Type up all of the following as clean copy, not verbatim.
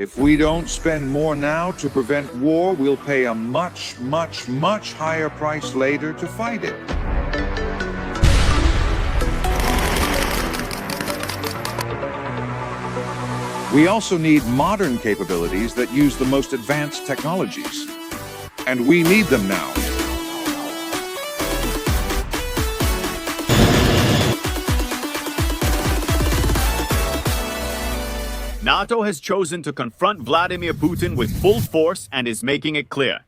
If we don't spend more now to prevent war, we'll pay a much, much, much higher price later to fight it. We also need modern capabilities that use the most advanced technologies. And we need them now. NATO has chosen to confront Vladimir Putin with full force and is making it clear.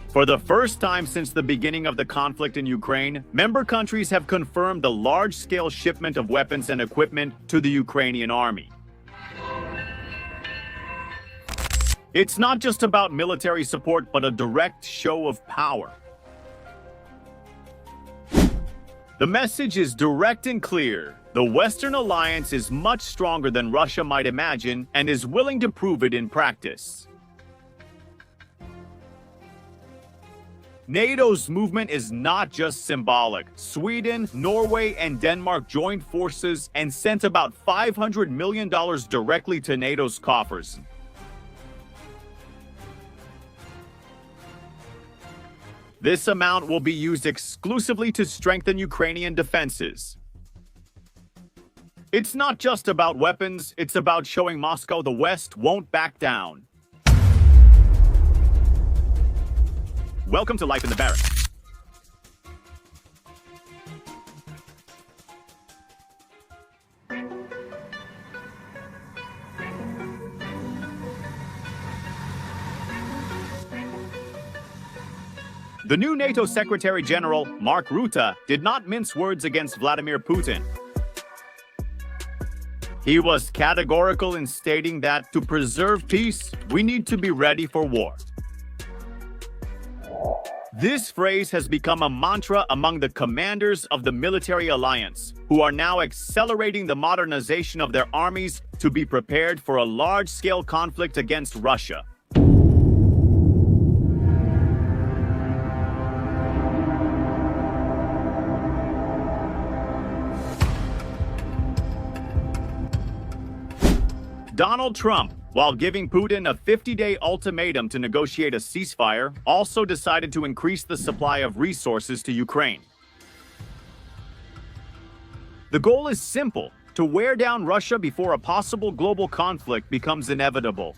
For the first time since the beginning of the conflict in Ukraine, member countries have confirmed the large-scale shipment of weapons and equipment to the Ukrainian army. It's not just about military support, but a direct show of power. The message is direct and clear. The Western alliance is much stronger than Russia might imagine and is willing to prove it in practice. NATO's movement is not just symbolic. Sweden, Norway, and Denmark joined forces and sent about $500 million directly to NATO's coffers. This amount will be used exclusively to strengthen Ukrainian defenses. It's not just about weapons, it's about showing Moscow the West won't back down. Welcome to Life in the Barracks. The new NATO Secretary General, Mark Rutte, did not mince words against Vladimir Putin. He was categorical in stating that to preserve peace, we need to be ready for war. This phrase has become a mantra among the commanders of the military alliance, who are now accelerating the modernization of their armies to be prepared for a large-scale conflict against Russia. Donald Trump, while giving Putin a 50-day ultimatum to negotiate a ceasefire, also decided to increase the supply of resources to Ukraine. The goal is simple: to wear down Russia before a possible global conflict becomes inevitable.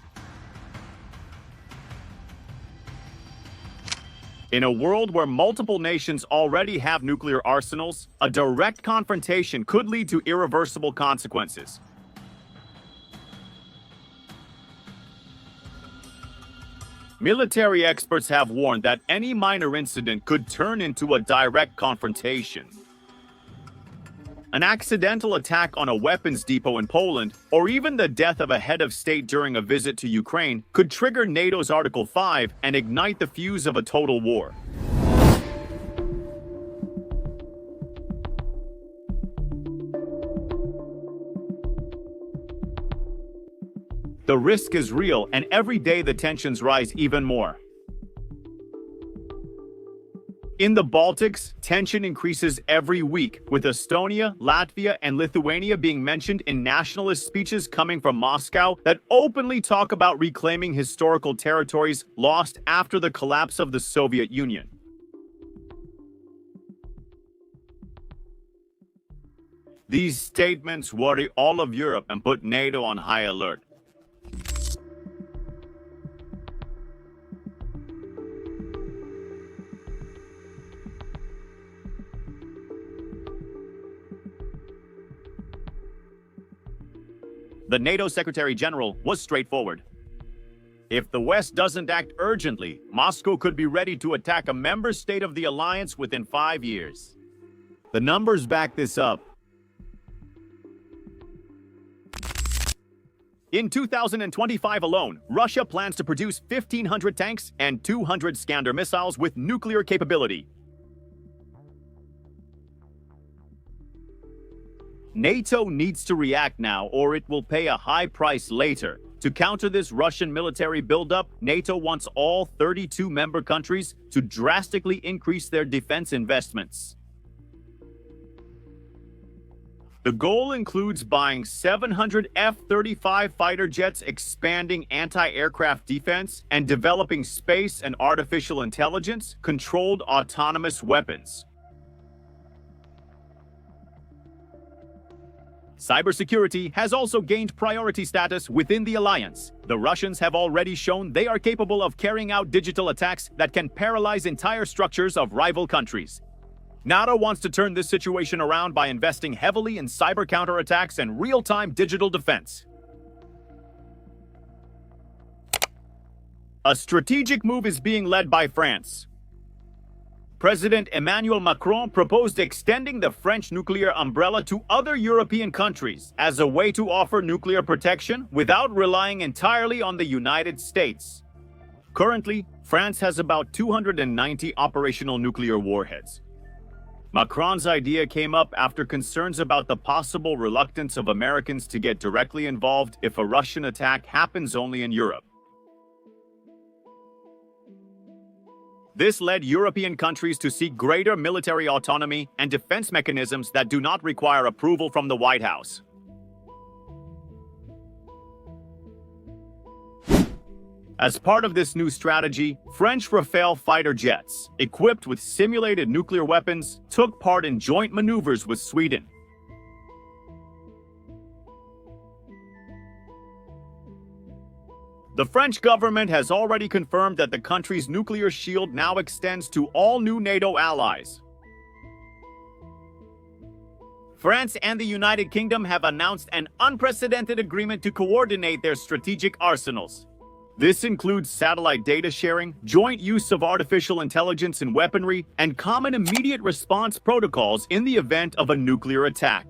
In a world where multiple nations already have nuclear arsenals, a direct confrontation could lead to irreversible consequences. Military experts have warned that any minor incident could turn into a direct confrontation. An accidental attack on a weapons depot in Poland, or even the death of a head of state during a visit to Ukraine, could trigger NATO's Article 5 and ignite the fuse of a total war. The risk is real, and every day the tensions rise even more. In the Baltics, tension increases every week, with Estonia, Latvia, and Lithuania being mentioned in nationalist speeches coming from Moscow that openly talk about reclaiming historical territories lost after the collapse of the Soviet Union. These statements worry all of Europe and put NATO on high alert. The NATO Secretary General was straightforward. If the West doesn't act urgently, Moscow could be ready to attack a member state of the alliance within 5 years. The numbers back this up. In 2025 alone, Russia plans to produce 1,500 tanks and 200 Iskander missiles with nuclear capability. NATO needs to react now, or it will pay a high price later. To counter this Russian military buildup, NATO wants all 32 member countries to drastically increase their defense investments. The goal includes buying 700 F-35 fighter jets, expanding anti-aircraft defense, and developing space and artificial intelligence-controlled autonomous weapons. Cybersecurity has also gained priority status within the alliance. The Russians have already shown they are capable of carrying out digital attacks that can paralyze entire structures of rival countries. NATO wants to turn this situation around by investing heavily in cyber counterattacks and real-time digital defense. A strategic move is being led by France. President Emmanuel Macron proposed extending the French nuclear umbrella to other European countries as a way to offer nuclear protection without relying entirely on the United States. Currently, France has about 290 operational nuclear warheads. Macron's idea came up after concerns about the possible reluctance of Americans to get directly involved if a Russian attack happens only in Europe. This led European countries to seek greater military autonomy and defense mechanisms that do not require approval from the White House. As part of this new strategy, French Rafale fighter jets, equipped with simulated nuclear weapons, took part in joint maneuvers with Sweden. The French government has already confirmed that the country's nuclear shield now extends to all new NATO allies. France and the United Kingdom have announced an unprecedented agreement to coordinate their strategic arsenals. This includes satellite data sharing, joint use of artificial intelligence in weaponry, and common immediate response protocols in the event of a nuclear attack.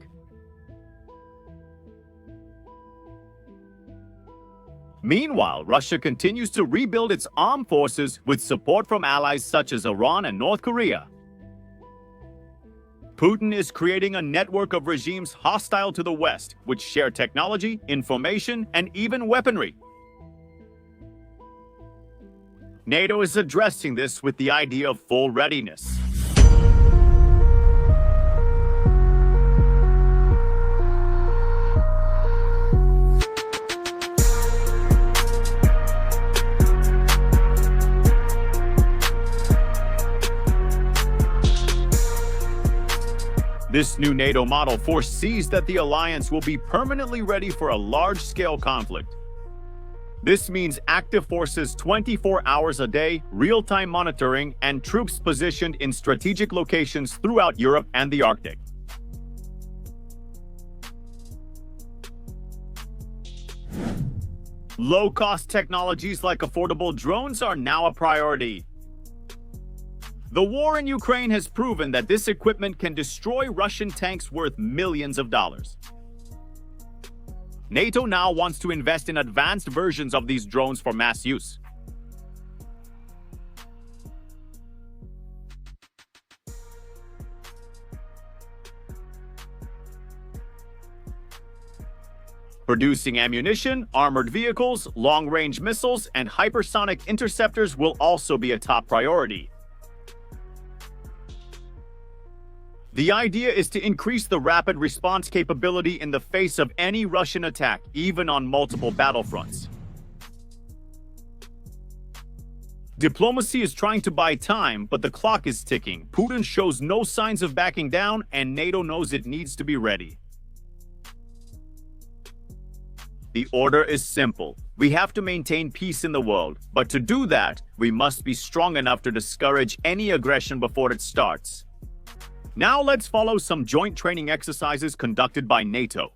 Meanwhile, Russia continues to rebuild its armed forces with support from allies such as Iran and North Korea. Putin is creating a network of regimes hostile to the West, which share technology, information, and even weaponry. NATO is addressing this with the idea of full readiness. This new NATO model foresees that the alliance will be permanently ready for a large-scale conflict. This means active forces 24 hours a day, real-time monitoring, and troops positioned in strategic locations throughout Europe and the Arctic. Low-cost technologies like affordable drones are now a priority. The war in Ukraine has proven that this equipment can destroy Russian tanks worth millions of dollars. NATO now wants to invest in advanced versions of these drones for mass use. Producing ammunition, armored vehicles, long-range missiles, and hypersonic interceptors will also be a top priority. The idea is to increase the rapid response capability in the face of any Russian attack, even on multiple battlefronts. Diplomacy is trying to buy time, but the clock is ticking. Putin shows no signs of backing down, and NATO knows it needs to be ready. The order is simple. We have to maintain peace in the world, but to do that, we must be strong enough to discourage any aggression before it starts. Now let's follow some joint training exercises conducted by NATO.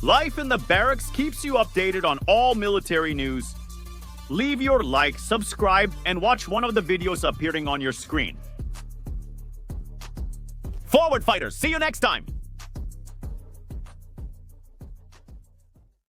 Life in the barracks keeps you updated on all military news. Leave your like, subscribe, and watch one of the videos appearing on your screen. Forward fighters, see you next time!